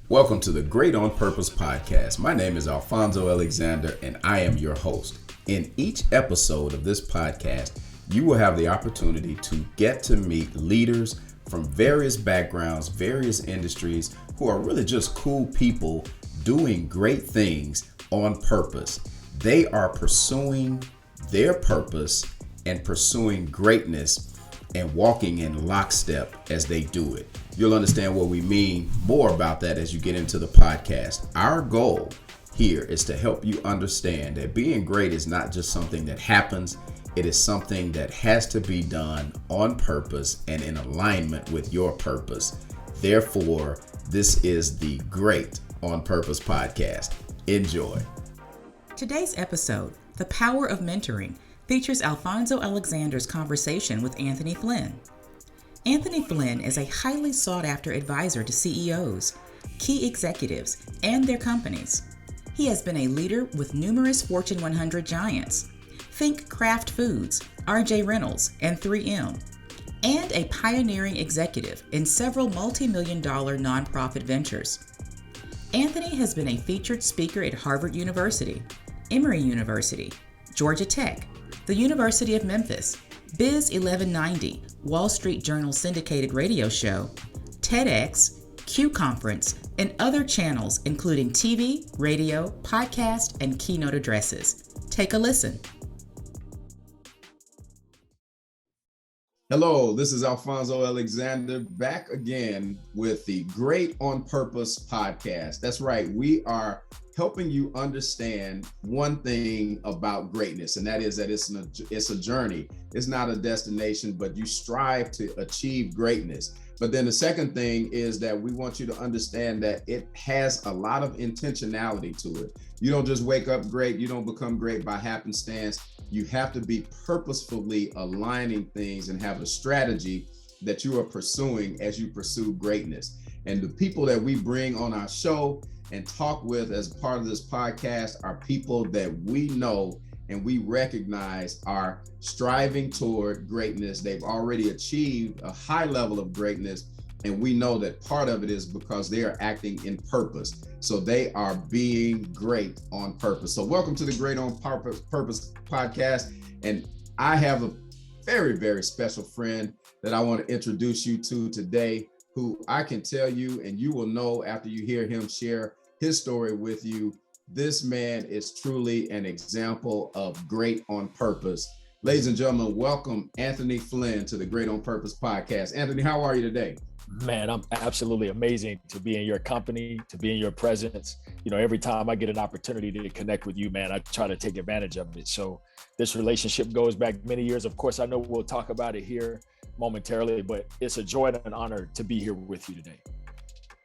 Welcome to the Great on Purpose podcast. My name is Alfonzo Alexander and I am your host. In each episode of this podcast, you will have the opportunity to get to meet leaders from various backgrounds, various industries who are really just cool people doing great things on purpose. They are pursuing their purpose and pursuing greatness and walking in lockstep as they do it. You'll understand what we mean more about that as you get into the podcast. Our goal here is to help you understand that being great is not just something that happens. It is something that has to be done on purpose and in alignment with your purpose. Therefore, this is the Great on Purpose podcast. Enjoy. Today's episode, The Power of Mentoring, features Alfonzo Alexander's conversation with Anthony Flynn. Anthony Flynn is a highly sought-after advisor to CEOs, key executives, and their companies. He has been a leader with numerous Fortune 100 giants. Think Kraft Foods, Reynolds, and 3M, and a pioneering executive in several multi-million-dollar nonprofit ventures. Anthony has been a featured speaker at Harvard University, Emory University, Georgia Tech, the University of Memphis, Biz 1190, Wall Street Journal syndicated radio show, TEDx, Q Conference, and other channels including TV, radio, podcast, and keynote addresses. Take a listen. Hello, this is Alfonzo Alexander back again with the Great on Purpose podcast. That's right, we are helping you understand one thing about greatness, and that is that it's a journey. It's not a destination, but you strive to achieve greatness. But then the second thing is that we want you to understand that it has a lot of intentionality to it. You don't just wake up great. You don't become great by happenstance. You have to be purposefully aligning things and have a strategy that you are pursuing as you pursue greatness. And the people that we bring on our show and talk with as part of this podcast are people that we know and we recognize are striving toward greatness. They've already achieved a high level of greatness, and we know that part of it is because they are acting in purpose. So they are being great on purpose. So welcome to the Great on Purpose podcast. And I have a very, very special friend that I want to introduce you to today, who I can tell you, and you will know after you hear him share his story with you, this man is truly an example of great on purpose. Ladies and gentlemen, welcome Anthony Flynn to the Great on Purpose podcast. Anthony, how are you today? Man, I'm absolutely amazing to be in your company, to be in your presence. You know, every time I get an opportunity to connect with you, man, I try to take advantage of it. So this relationship goes back many years. Of course, I know we'll talk about it here momentarily, but it's a joy and an honor to be here with you today.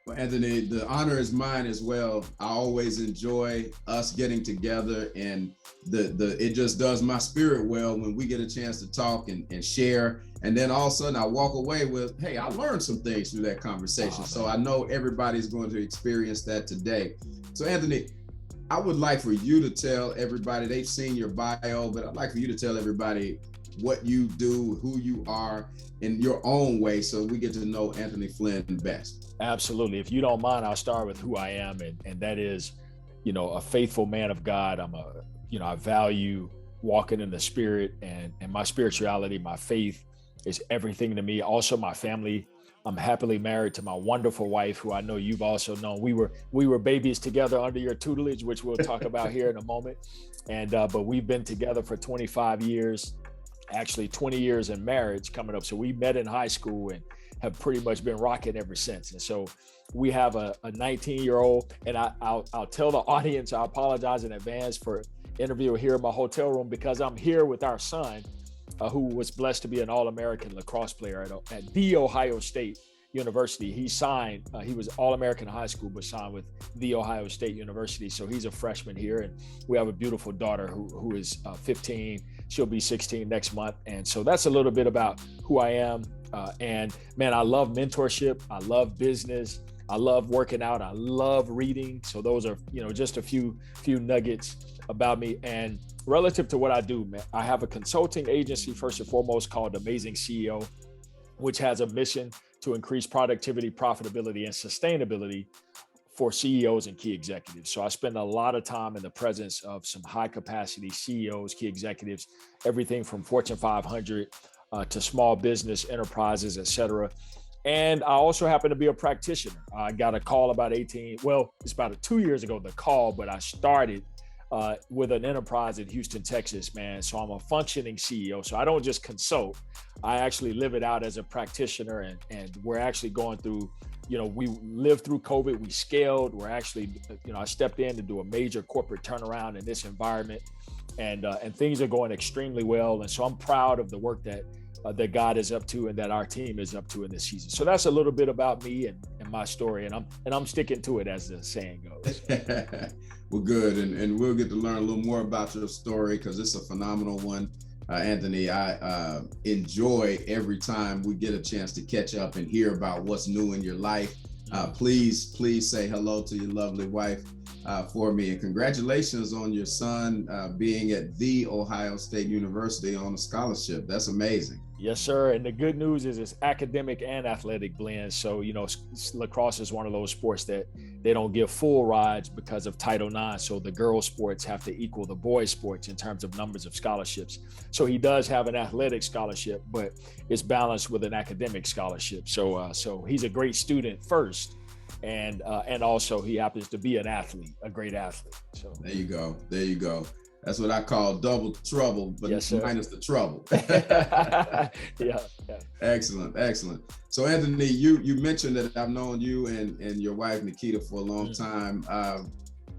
Well, Anthony, the honor is mine as well. I always enjoy us getting together, and it just does my spirit well when we get a chance to talk and share. And then all of a sudden I walk away with, hey, I learned some things through that conversation. So I know everybody's going to experience that today. So Anthony, I would like for you to tell everybody, they've seen your bio, but I'd like for you to tell everybody what you do, who you are in your own way, so we get to know Anthony Flynn best. Absolutely. If you don't mind, I'll start with who I am. And that is, you know, a faithful man of God. I value walking in the spirit, and my spirituality, my faith is everything to me. Also my family. I'm happily married to my wonderful wife, who I know you've also known. We were babies together under your tutelage, which we'll talk about here in a moment. And, but we've been together for 25 years, actually 20 years in marriage coming up. So we met in high school and have pretty much been rocking ever since. And so we have a 19-year-old, and I'll tell the audience, I apologize in advance for interview here in my hotel room, because I'm here with our son, who was blessed to be an All-American lacrosse player at The Ohio State University. He signed, he was All-American in high school, but signed with The Ohio State University. So he's a freshman here, and we have a beautiful daughter who is 15. She'll be 16 next month. And so that's a little bit about who I am. And man, I love mentorship. I love business. I love working out. I love reading. So those are, just a few nuggets about me. And relative to what I do, man, I have a consulting agency, first and foremost, called Amazing CEO, which has a mission to increase productivity, profitability, and sustainability for CEOs and key executives. So I spend a lot of time in the presence of some high capacity CEOs, key executives, everything from Fortune 500 to small business enterprises, et cetera. And I also happen to be a practitioner. I got a call about it's about 2 years ago, the call, but I started with an enterprise in Houston, Texas, man. So I'm a functioning CEO. So I don't just consult, I actually live it out as a practitioner. And we're actually going through, we lived through COVID, we scaled, we're actually, I stepped in to do a major corporate turnaround in this environment, and things are going extremely well. And so I'm proud of the work that God is up to and that our team is up to in this season. So that's a little bit about me and my story, and I'm sticking to it, as the saying goes. Well, good, and we'll get to learn a little more about your story because it's a phenomenal one. Anthony, I enjoy every time we get a chance to catch up and hear about what's new in your life. Please say hello to your lovely wife for me, and congratulations on your son being at the Ohio State University on a scholarship. That's amazing. Yes, sir. And the good news is it's academic and athletic blend. So, lacrosse is one of those sports that they don't give full rides because of Title IX. So the girls' sports have to equal the boys' sports in terms of numbers of scholarships. So he does have an athletic scholarship, but it's balanced with an academic scholarship. So he's a great student first. And also he happens to be an athlete, a great athlete. So there you go. That's what I call double trouble, but yes, minus the trouble. Yeah. Excellent. So Anthony, you mentioned that I've known you and your wife Nikita for a long time.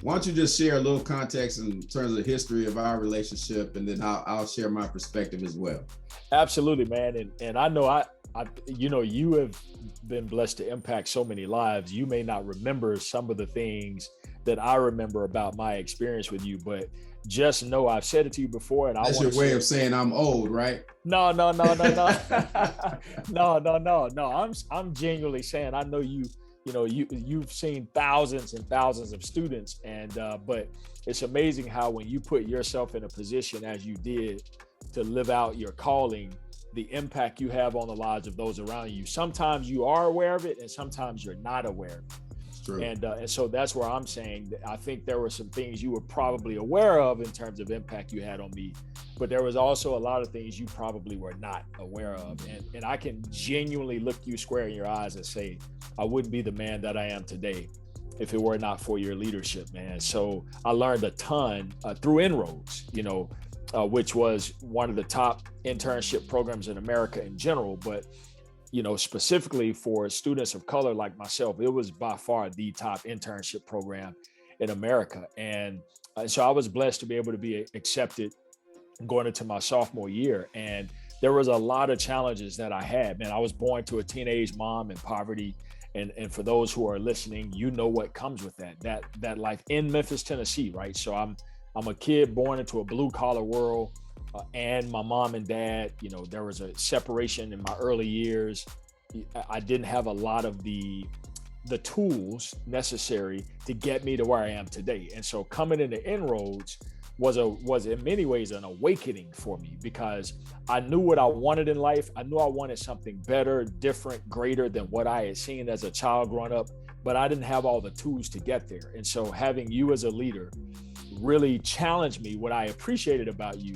Why don't you just share a little context in terms of the history of our relationship, and then I'll share my perspective as well. Absolutely, man. And I know you have been blessed to impact so many lives. You may not remember some of the things that I remember about my experience with you, but just know I've said it to you before. And that's your way of saying I'm old, right? No. No. I'm genuinely saying I know you've seen thousands and thousands of students, and but it's amazing how when you put yourself in a position as you did to live out your calling, the impact you have on the lives of those around you. Sometimes you are aware of it, and sometimes you're not aware of it. True. And so that's where I'm saying that I think there were some things you were probably aware of in terms of impact you had on me, but there was also a lot of things you probably were not aware of. And I can genuinely look you square in your eyes and say, I wouldn't be the man that I am today if it were not for your leadership, man. So I learned a ton through Inroads, which was one of the top internship programs in America in general, but specifically for students of color like myself, it was by far the top internship program in America. And so I was blessed to be able to be accepted going into my sophomore year. And there was a lot of challenges that I had, man. I was born to a teenage mom in poverty. And for those who are listening, what comes with that life in Memphis, Tennessee, right? So I'm a kid born into a blue collar world. And my mom and dad, there was a separation in my early years. I didn't have a lot of the tools necessary to get me to where I am today. And so coming into Inroads was in many ways an awakening for me, because I knew what I wanted in life. I knew I wanted something better, different, greater than what I had seen as a child growing up, but I didn't have all the tools to get there. And so having you as a leader really challenged me. What I appreciated about you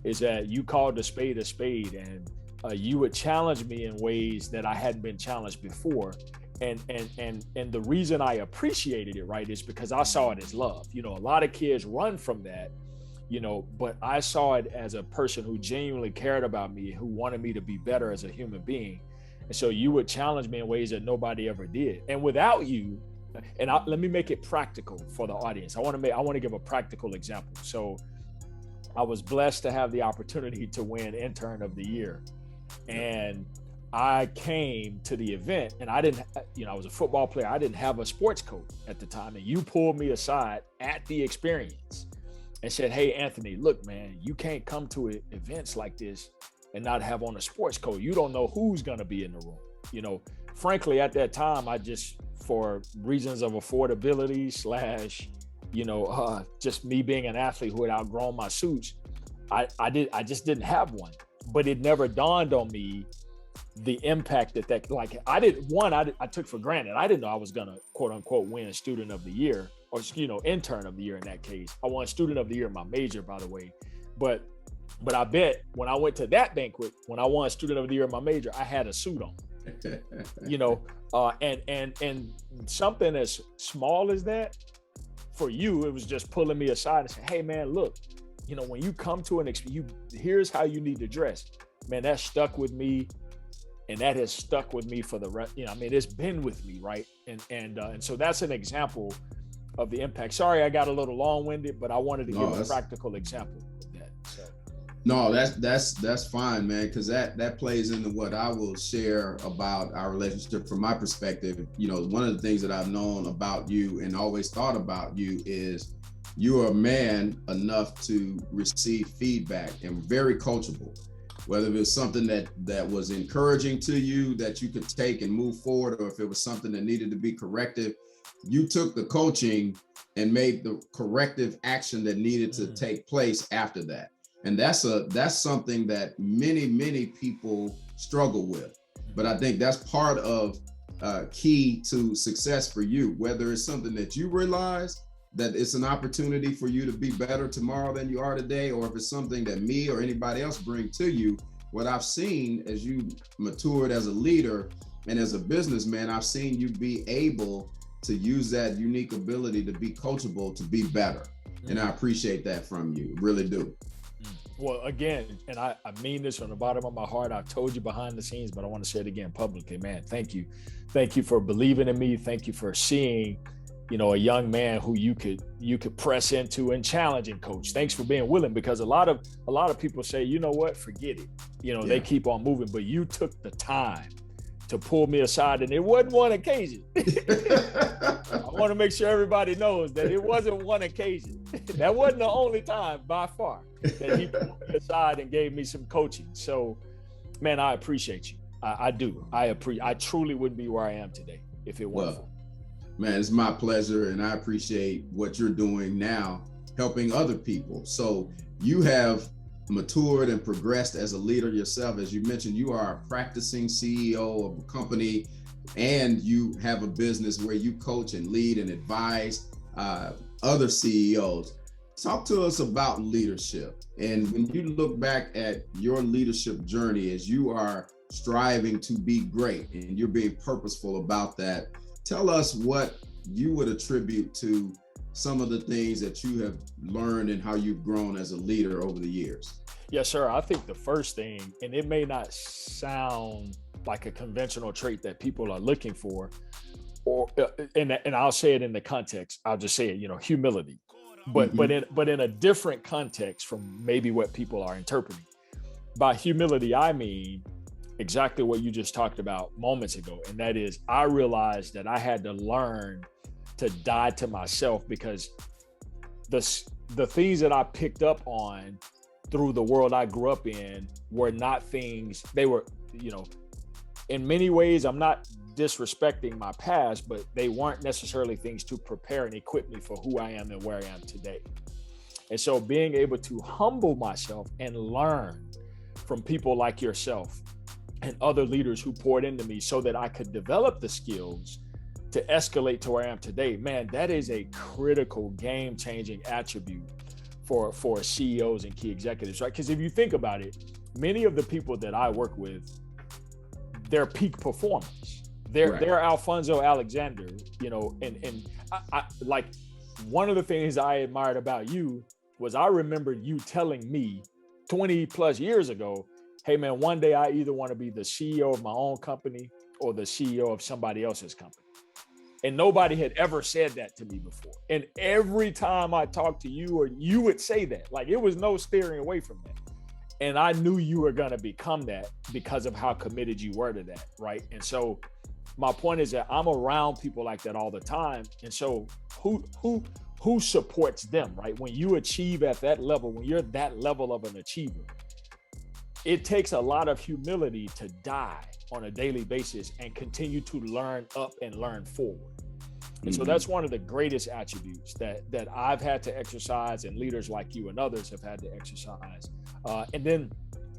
is that you called a spade, and you would challenge me in ways that I hadn't been challenged before. And the reason I appreciated it, right, is because I saw it as love. A lot of kids run from that, but I saw it as a person who genuinely cared about me, who wanted me to be better as a human being. And so you would challenge me in ways that nobody ever did. And without you, let me make it practical for the audience. I want to give a practical example. So I was blessed to have the opportunity to win Intern of the Year. And I came to the event, and I didn't, I was a football player. I didn't have a sports coat at the time. And you pulled me aside at the experience and said, hey, Anthony, look, man, you can't come to events like this and not have on a sports coat. You don't know who's going to be in the room. Frankly, at that time, I just, for reasons of affordability / just me being an athlete who had outgrown my suits, I just didn't have one. But it never dawned on me the impact that like I took for granted. I didn't know I was gonna quote unquote win student of the year, or intern of the year in that case. I won student of the year in my major, by the way. But I bet when I went to that banquet, when I won student of the year in my major, I had a suit on. And something as small as that, for you, it was just pulling me aside and saying, hey man, look, when you come to here's how you need to dress. Man, that stuck with me. And that has stuck with me for the rest. It's been with me, right? And so that's an example of the impact. Sorry, I got a little long-winded, but I wanted to give a practical example of that. So. No, that's fine, man, because that plays into what I will share about our relationship from my perspective. One of the things that I've known about you and always thought about you is you are a man enough to receive feedback and very coachable. Whether it was something that was encouraging to you that you could take and move forward, or if it was something that needed to be corrective, you took the coaching and made the corrective action that needed to take place after that. And that's something that many people struggle with. But I think that's part of key to success for you, whether it's something that you realize that it's an opportunity for you to be better tomorrow than you are today, or if it's something that me or anybody else bring to you. What I've seen as you matured as a leader and as a businessman, I've seen you be able to use that unique ability to be coachable, to be better. And I appreciate that from you, really do. Well, again, and I mean this from the bottom of my heart. I've told you behind the scenes, but I want to say it again publicly, man. Thank you. Thank you for believing in me. Thank you for seeing a young man who you could press into and challenge and coach. Thanks for being willing, because a lot of people say, you know what, forget it. They keep on moving, but you took the time to pull me aside, and it wasn't one occasion. I want to make sure everybody knows that it wasn't one occasion. That wasn't the only time by far that he pulled me aside and gave me some coaching. So, man, I appreciate you. I do. I truly wouldn't be where I am today if it wasn't. Man, it's my pleasure, and I appreciate what you're doing now, helping other people. So you have matured and progressed as a leader yourself. As you mentioned, you are a practicing CEO of a company, and you have a business where you coach and lead and advise other CEOs. Talk to us about leadership. And when you look back at your leadership journey as you are striving to be great and you're being purposeful about that, tell us what you would attribute to some of the things that you have learned and how you've grown as a leader over the years. Yes, sir. I think the first thing, and it may not sound like a conventional trait that people are looking for, and I'll say it in the context, I'll just say it, humility, but in a different context from maybe what people are interpreting. By humility, I mean exactly what you just talked about moments ago. And that is, I realized that I had to learn to die to myself, because the things that I picked up on through the world I grew up in were not things, they were, in many ways, I'm not disrespecting my past, but they weren't necessarily things to prepare and equip me for who I am and where I am today. And so being able to humble myself and learn from people like yourself and other leaders who poured into me so that I could develop the skills to escalate to where I am today, man, that is a critical game-changing attribute for CEOs and key executives, right? Because if you think about it, many of the people that I work with, they're peak performers. They're Alfonzo Alexander, and I like, one of the things I admired about you was I remember you telling me 20 plus years ago, hey man, one day I either want to be the CEO of my own company or the CEO of somebody else's company. And nobody had ever said that to me before. And every time I talked to you, or you would say that, like, it was no steering away from that. And I knew you were going to become that because of how committed you were to that, right? And so my point is that I'm around people like that all the time. And so who supports them, right? When you achieve at that level, when you're that level of an achiever, it takes a lot of humility to die on a daily basis and continue to learn up and learn forward. And so that's one of the greatest attributes that I've had to exercise, and leaders like you and others have had to exercise. And then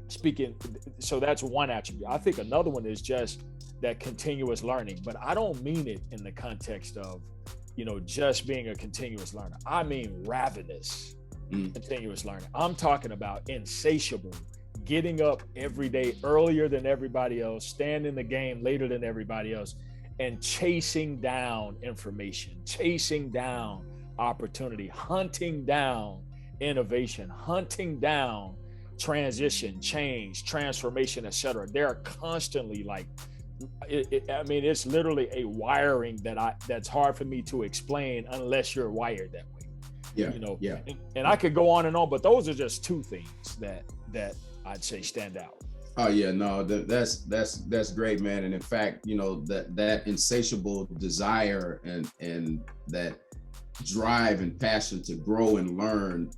speaking, so that's one attribute. I think another one is just that continuous learning, but I don't mean it in the context of, just being a continuous learner. I mean ravenous continuous learning. I'm talking about insatiable, getting up every day earlier than everybody else, staying in the game later than everybody else, and chasing down information, chasing down opportunity, hunting down innovation, hunting down transition, change, transformation, etc. They're constantly like, it's literally a wiring that's hard for me to explain unless you're wired that way. Yeah. And I could go on, but those are just two things that I'd say stand out. Oh yeah, no, that's great, man. And in fact, that insatiable desire and that drive and passion to grow and learn,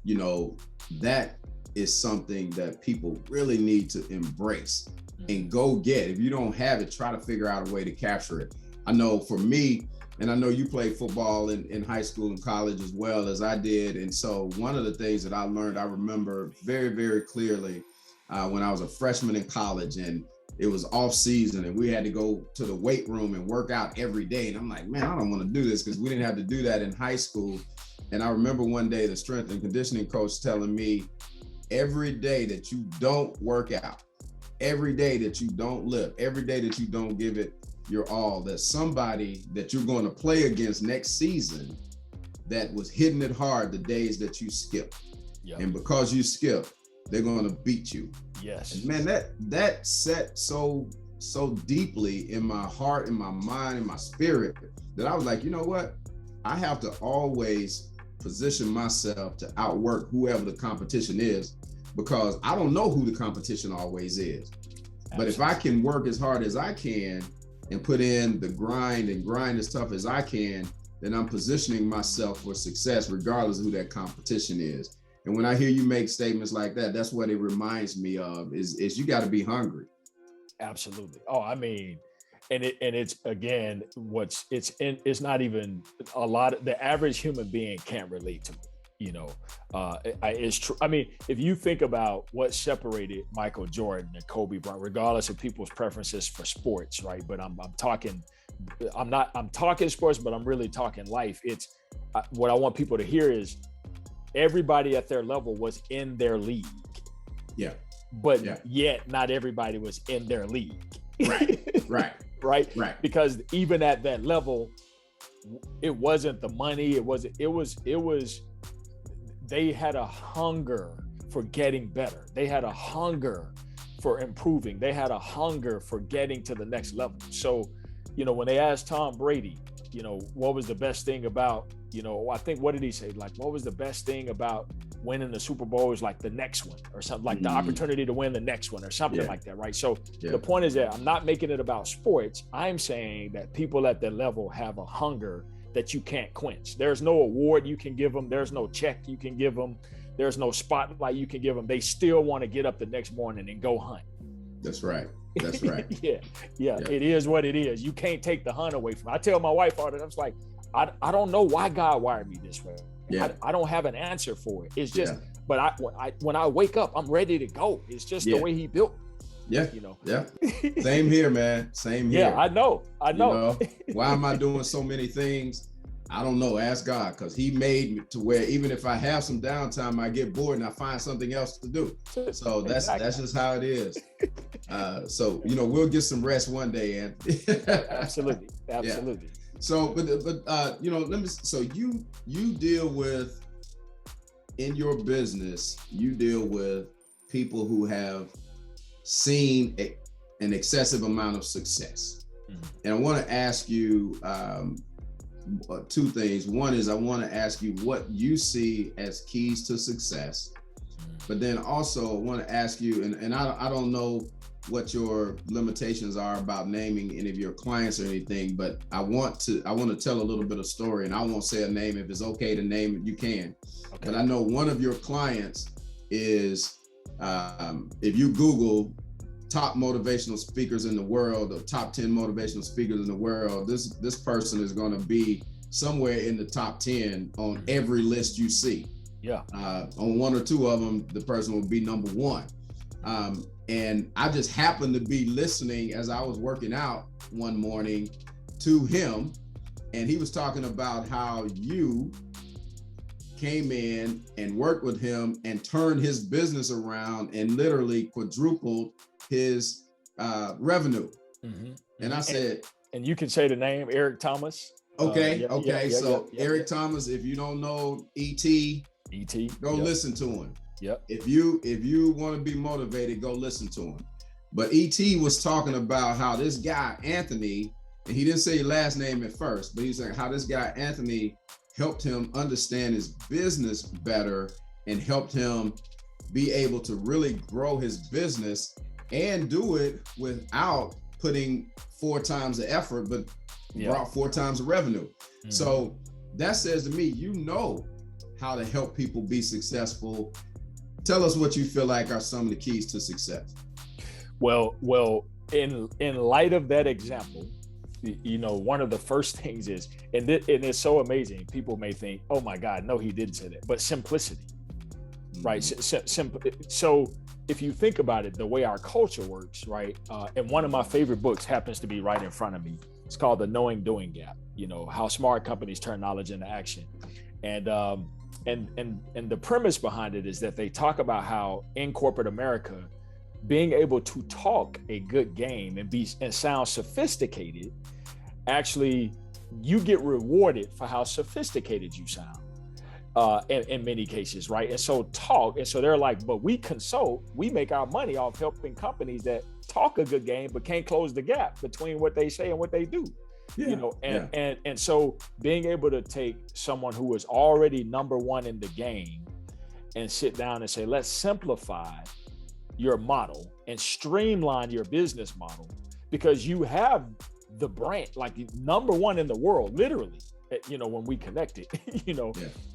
that is something that people really need to embrace and go get. If you don't have it, try to figure out a way to capture it. I know for me, and I know you played football in high school and college as well as I did. And so one of the things that I learned, I remember very, very clearly when I was a freshman in college, and it was off season and we had to go to the weight room and work out every day. And I'm like, man, I don't want to do this, because we didn't have to do that in high school. And I remember one day the strength and conditioning coach telling me, every day that you don't work out, every day that you don't lift, every day that you don't give it your all, there's somebody that you're going to play against next season that was hitting it hard the days that you skip. Yep. And because you skip, they're going to beat you. Yes. And man, that set so deeply in my heart, in my mind, in my spirit, that I was like, you know what? I have to always position myself to outwork whoever the competition is, because I don't know who the competition always is. Absolutely. But if I can work as hard as I can and put in the grind as tough as I can, then I'm positioning myself for success regardless of who that competition is. And when I hear you make statements like that, that's what it reminds me of, is you got to be hungry. Absolutely. Oh, I mean, and it's again, it's not even a lot of the average human being can't relate to it. It's true. I mean, if you think about what separated Michael Jordan and Kobe Bryant, regardless of people's preferences for sports, right? But I'm talking sports, but I'm really talking life. What I want people to hear is everybody at their level was in their league. Yeah. But yet not everybody was in their league. Right. Right. Because even at that level, it wasn't the money. It was, they had a hunger for getting better. They had a hunger for improving. They had a hunger for getting to the next level. So, when they asked Tom Brady, what was the best thing about, I think, what did he say? Like, what was the best thing about winning the Super Bowl is like the next one, or something, like the opportunity to win the next one, or something like that, right? So the point is that I'm not making it about sports. I'm saying that people at that level have a hunger that you can't quench. There's no award you can give them. There's no check you can give them. There's no spotlight you can give them. They still want to get up the next morning and go hunt. That's right. Yeah. It is what it is. You can't take the hunt away from me. I tell my wife all the time, I was like, I don't know why God wired me this way. Yeah. I don't have an answer for it. It's just, but when I wake up, I'm ready to go. It's just the way he built. Yeah. Yeah. Same here, man. Same here. Yeah, I know. Why am I doing so many things? I don't know. Ask God, because he made me to where even if I have some downtime, I get bored and I find something else to do. So that's just how it is. So, we'll get some rest one day, Anthony. Absolutely. Yeah. So, but let me. So you deal with, in your business, you deal with people who have seen an excessive amount of success, and I want to ask you two things. One is I want to ask you what you see as keys to success, but then also I want to ask you, and I don't know what your limitations are about naming any of your clients or anything, but I want to tell a little bit of story, and I won't say a name. If it's okay to name it, you can. Okay. But I know one of your clients is, if you Google top motivational speakers in the world, or top 10 motivational speakers in the world, this person is going to be somewhere in the top 10 on every list you see. Yeah. On one or two of them, the person will be number one. And I just happened to be listening as I was working out one morning to him, and he was talking about how you came in and worked with him and turned his business around and literally quadrupled his revenue. Mm-hmm. And I said, and you can say the name, Eric Thomas. Okay. Eric Thomas, if you don't know ET, go listen to him. Yep. If you want to be motivated, go listen to him. But ET was talking about how this guy, Anthony, and he didn't say his last name at first, but he was saying how this guy, Anthony, helped him understand his business better and helped him be able to really grow his business and do it without putting 4 times the effort, but brought 4 times the revenue. Mm-hmm. So that says to me, you know how to help people be successful. Tell us what you feel like are some of the keys to success. Well, in light of that example, you know, one of the first things is, and it's so amazing. People may think, oh my God, no, he didn't say that, but simplicity, right? So if you think about it, the way our culture works, right? And one of my favorite books happens to be right in front of me. It's called The Knowing Doing Gap. You know, how smart companies turn knowledge into action. And the premise behind it is that they talk about how in corporate America, being able to talk a good game and sound sophisticated, actually you get rewarded for how sophisticated you sound in many cases, right? And so they're like, but we consult, we make our money off helping companies that talk a good game but can't close the gap between what they say and what they do. You know, and so being able to take someone who is already number one in the game and sit down and say, let's simplify your model and streamline your business model, because you have the brand, like number one in the world, literally, you know, when we connect it, you know.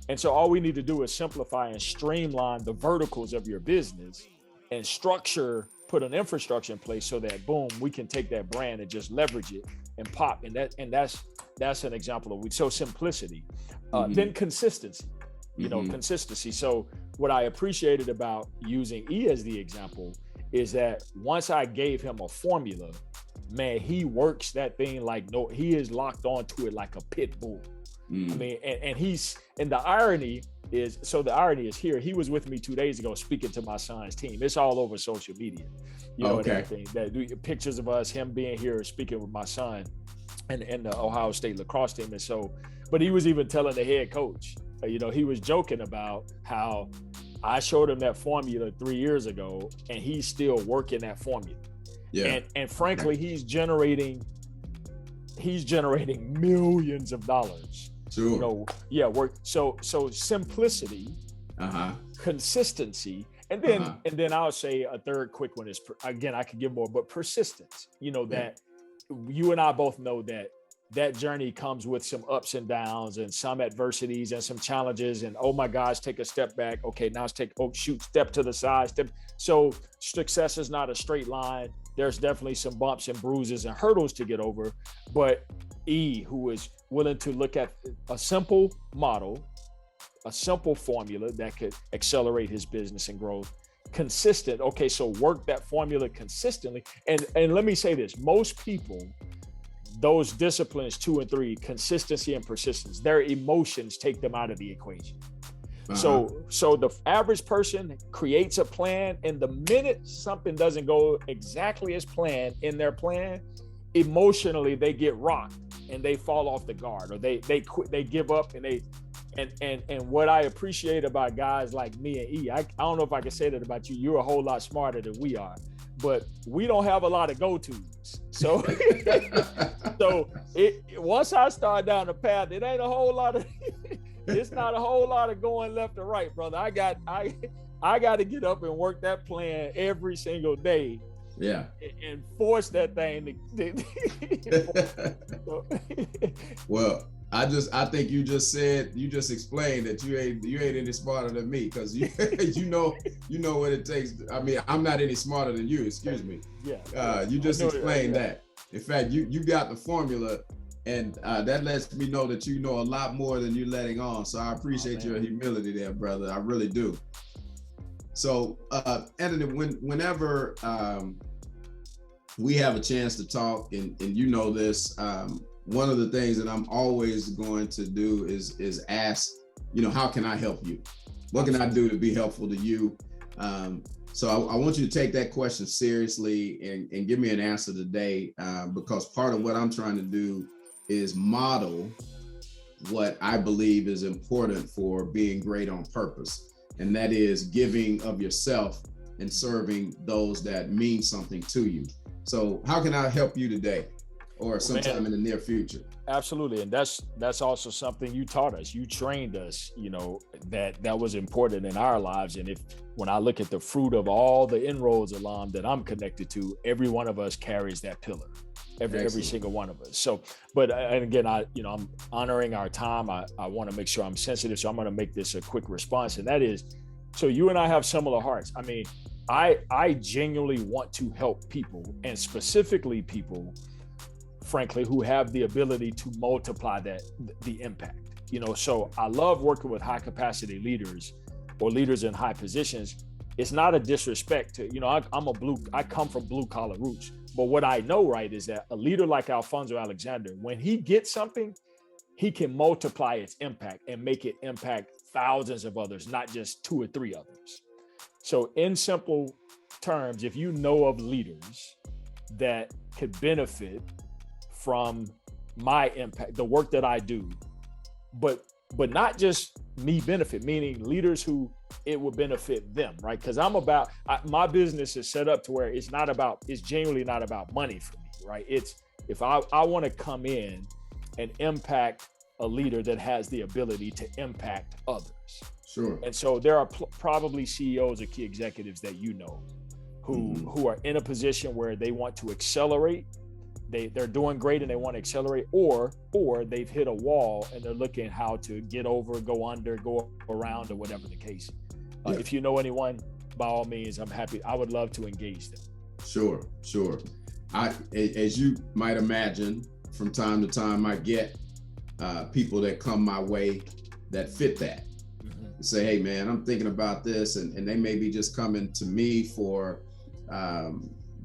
And so all we need to do is simplify and streamline the verticals of your business and put an infrastructure in place so that boom, we can take that brand and just leverage it and pop. And that's an example of so simplicity. Then consistency, you know, consistency. So what I appreciated about using E as the example is that once I gave him a formula, man, he works that thing like he is locked onto it like a pit bull. I mean, and the irony is here. He was with me 2 days ago speaking to my son's team. It's all over social media, you know, and everything. That pictures of us, him being here speaking with my son and the Ohio State lacrosse team. And so, but he was even telling the head coach, you know, he was joking about how I showed him that formula 3 years ago and he's still working that formula. Yeah. And frankly, he's generating millions of dollars. Sure. You know, work. So simplicity, consistency, and then I'll say a third quick one is, again, I could give more, but persistence. You know, that you and I both know that journey comes with some ups and downs and some adversities and some challenges, and oh my gosh, take a step back. Okay, now step to the side, So success is not a straight line. There's definitely some bumps and bruises and hurdles to get over, but E, who is willing to look at a simple model, a simple formula that could accelerate his business and growth, consistent. Okay, so work that formula consistently. And let me say this, most people, those disciplines 2 and 3, consistency and persistence, their emotions take them out of the equation. So the average person creates a plan, and the minute something doesn't go exactly as planned in their plan, emotionally they get rocked and they fall off the guard, or they quit, they give up, and what I appreciate about guys like me and E, I don't know if I can say that about you. You're a whole lot smarter than we are, but we don't have a lot of go-tos. So once I start down the path, it ain't a whole lot of it's not a whole lot of going left or right, brother. I got to get up and work that plan every single day. Yeah. And force that thing to Well, I think you just explained that you ain't any smarter than me, because you know what it takes. I mean, I'm not any smarter than you, excuse me. Yeah. You just explained that. In fact, you got the formula, and that lets me know that you know a lot more than you're letting on. So I appreciate your humility there, brother. I really do. So, Anthony, whenever we have a chance to talk, and you know this, one of the things that I'm always going to do is ask, how can I help you? What can I do to be helpful to you? So I want you to take that question seriously and give me an answer today, because part of what I'm trying to do is model what I believe is important for being great on purpose. And that is giving of yourself and serving those that mean something to you. So how can I help you today or sometime in the near future? Absolutely. And that's also something you taught us. You trained us, that was important in our lives. And when I look at the fruit of all the Inroads alum that I'm connected to, every one of us carries that pillar. Every single one of us. So, and again, I'm honoring our time. I want to make sure I'm sensitive. So I'm going to make this a quick response. And that is, so you and I have similar hearts. I mean, I genuinely want to help people, and specifically people, frankly, who have the ability to multiply the impact. So I love working with high capacity leaders or leaders in high positions. It's not a disrespect to, I come from blue collar roots. But what I know, right, is that a leader like Alfonzo Alexander, when he gets something, he can multiply its impact and make it impact thousands of others, not just 2 or 3 others. So in simple terms, if you know of leaders that could benefit from my impact, the work that I do, but not just me benefit, meaning leaders who it would benefit them, right? Because my business is set up to where it's genuinely not about money for me, right? It's if I want to come in and impact a leader that has the ability to impact others. Sure. And so there are probably CEOs or key executives that who are in a position where they want to accelerate. They're doing great and they want to accelerate, or they've hit a wall and they're looking how to get over, go under, go around, or whatever the case. If you know anyone, by all means, I'm happy. I would love to engage them. Sure. As you might imagine, from time to time, I get people that come my way that fit that. Say, hey man, I'm thinking about this, and they may be just coming to me for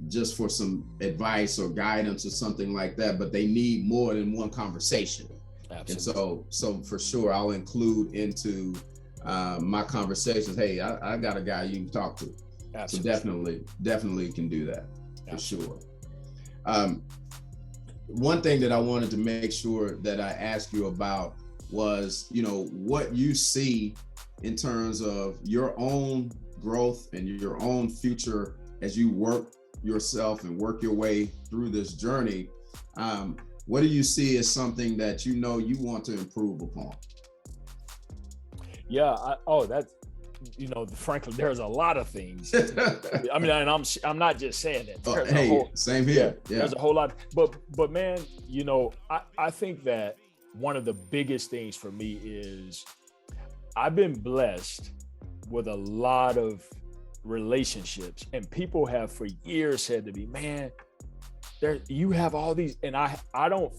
just for some advice or guidance or something like that, but they need more than one conversation. Absolutely. And so for sure, I'll include into my conversations, hey, I got a guy you can talk to. Absolutely. So definitely can do that. Absolutely. For sure. One thing that I wanted to make sure that I asked you about was, what you see in terms of your own growth and your own future as you work yourself and work your way through this journey. What do you see as something that you want to improve upon? Yeah. Frankly, there's a lot of things. I mean, and I'm not just saying that. Same here. Yeah. There's a whole lot, but man, I think that one of the biggest things for me is I've been blessed with a lot of relationships, and people have for years said to me, man, you have all these, and I don't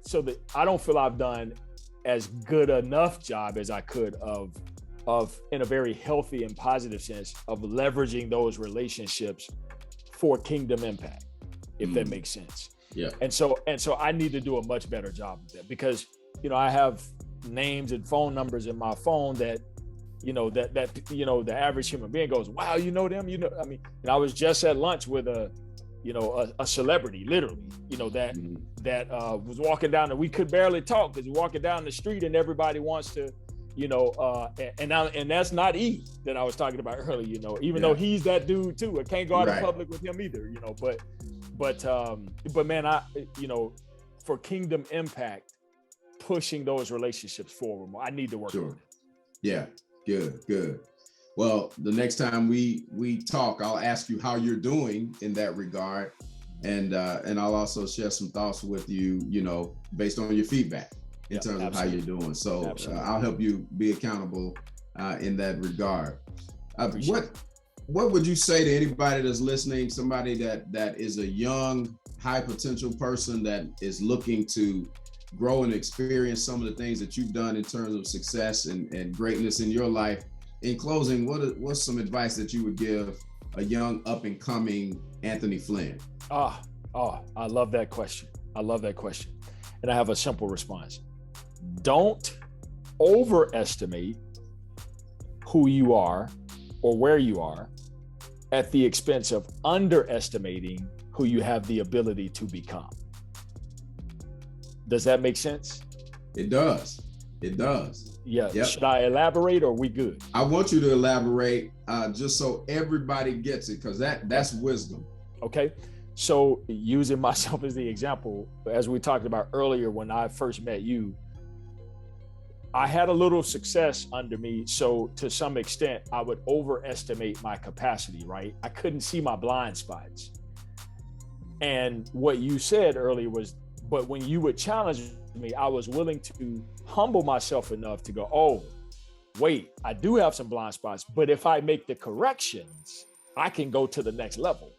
feel I've done as good enough job as I could of in a very healthy and positive sense of leveraging those relationships for kingdom impact, if that makes sense. Yeah. And so I need to do a much better job of that, because I have names and phone numbers in my phone that the average human being goes, wow, you know them, and I was just at lunch with a celebrity, literally, that was walking down, and we could barely talk because we're walking down the street and everybody wants to, and that's not E that I was talking about earlier, even though he's that dude too. I can't go out in public with him either, but man, for kingdom impact, pushing those relationships forward more, I need to work on it. Yeah. Good. Well, the next time we talk, I'll ask you how you're doing in that regard. And I'll also share some thoughts with you, based on your feedback in terms of how you're doing. So I'll help you be accountable in that regard. What would you say to anybody that's listening, somebody that is a young, high potential person that is looking to grow and experience some of the things that you've done in terms of success and greatness in your life, in closing, what's some advice that you would give a young up and coming Anthony Flynn? I love that question. And I have a simple response. Don't overestimate who you are or where you are at the expense of underestimating who you have the ability to become. Does that make sense? It does. Yeah. Yep. Should I elaborate or are we good? I want you to elaborate just so everybody gets it, because that's wisdom. Okay. So using myself as the example, as we talked about earlier, when I first met you, I had a little success under me. So to some extent, I would overestimate my capacity, right? I couldn't see my blind spots. And what you said earlier was, but when you would challenge me, I was willing to humble myself enough to go, oh, wait, I do have some blind spots, but if I make the corrections, I can go to the next level.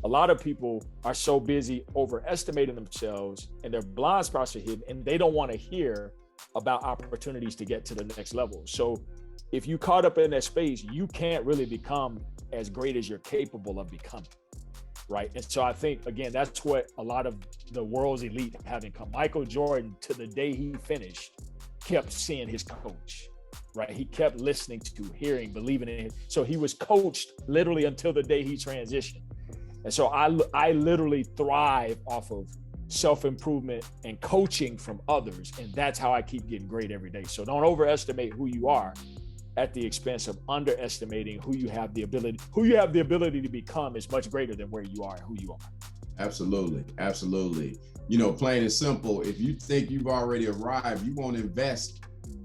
A lot of people are so busy overestimating themselves and their blind spots are hidden, and they don't want to hear about opportunities to get to the next level. So if you caught up in that space, you can't really become as great as you're capable of becoming, right? And so I think, again, that's what a lot of the world's elite have in common. Michael Jordan, to the day he finished, kept seeing his coach, right? He kept listening to, hearing, believing in it. So he was coached literally until the day he transitioned. And so I literally thrive off of self-improvement and coaching from others. And that's how I keep getting great every day. So don't overestimate who you are at the expense of underestimating who you have the ability. Who you have the ability to become is much greater than where you are and who you are. Absolutely. You know, plain and simple, if you think you've already arrived, you won't invest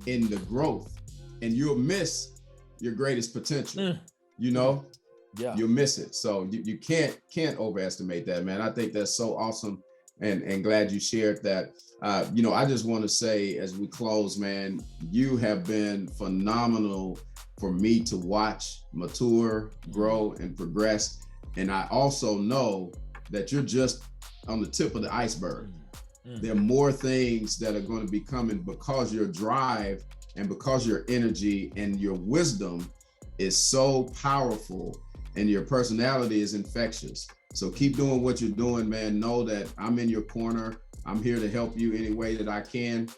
in the growth and you'll miss your greatest potential. You know, you'll miss it. So you can't overestimate that, man. I think that's so awesome. And glad you shared that. You know, I just want to say as we close, man, you have been phenomenal for me to watch mature, grow, and progress. And I also know that you're just on the tip of the iceberg. There are more things that are going to be coming because your drive and because your energy and your wisdom is so powerful and your personality is infectious. So keep doing what you're doing, man. Know that I'm in your corner. I'm here to help you any way that I can.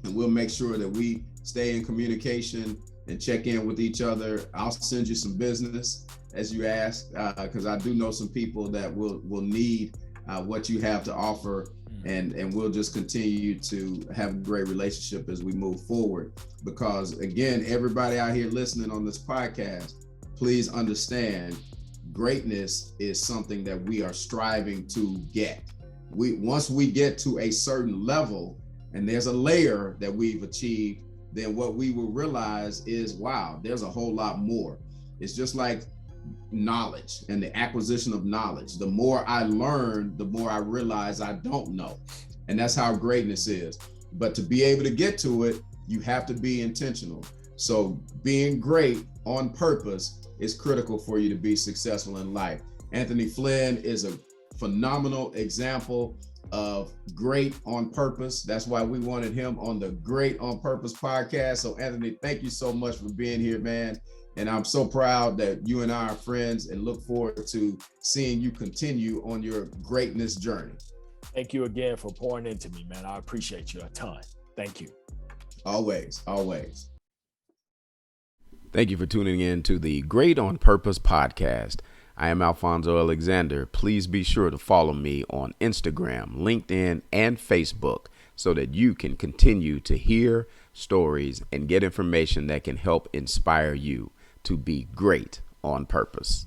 And we'll make sure that we stay in communication and check in with each other. I'll send you some business as you asked, because I do know some people that will need what you have to offer. And we'll just continue to have a great relationship as we move forward. Because again, everybody out here listening on this podcast, please understand greatness is something that we are striving to get. Once we get to a certain level and there's a layer that we've achieved, then what we will realize is, wow, there's a whole lot more. It's just like knowledge and the acquisition of knowledge. The more I learn, the more I realize I don't know. And that's how greatness is. But to be able to get to it, you have to be intentional. So being great on purpose is critical for you to be successful in life. Anthony Flynn is a phenomenal example of great on purpose. That's why we wanted him on the Great on Purpose podcast. So Anthony, thank you so much for being here, man. And I'm so proud that you and I are friends and look forward to seeing you continue on your greatness journey. Thank you again for pouring into me, man. I appreciate you a ton. Thank you. Always. Thank you for tuning in to the Great on Purpose podcast. I am Alfonzo Alexander. Please be sure to follow me on Instagram, LinkedIn, and Facebook so that you can continue to hear stories and get information that can help inspire you to be great on purpose.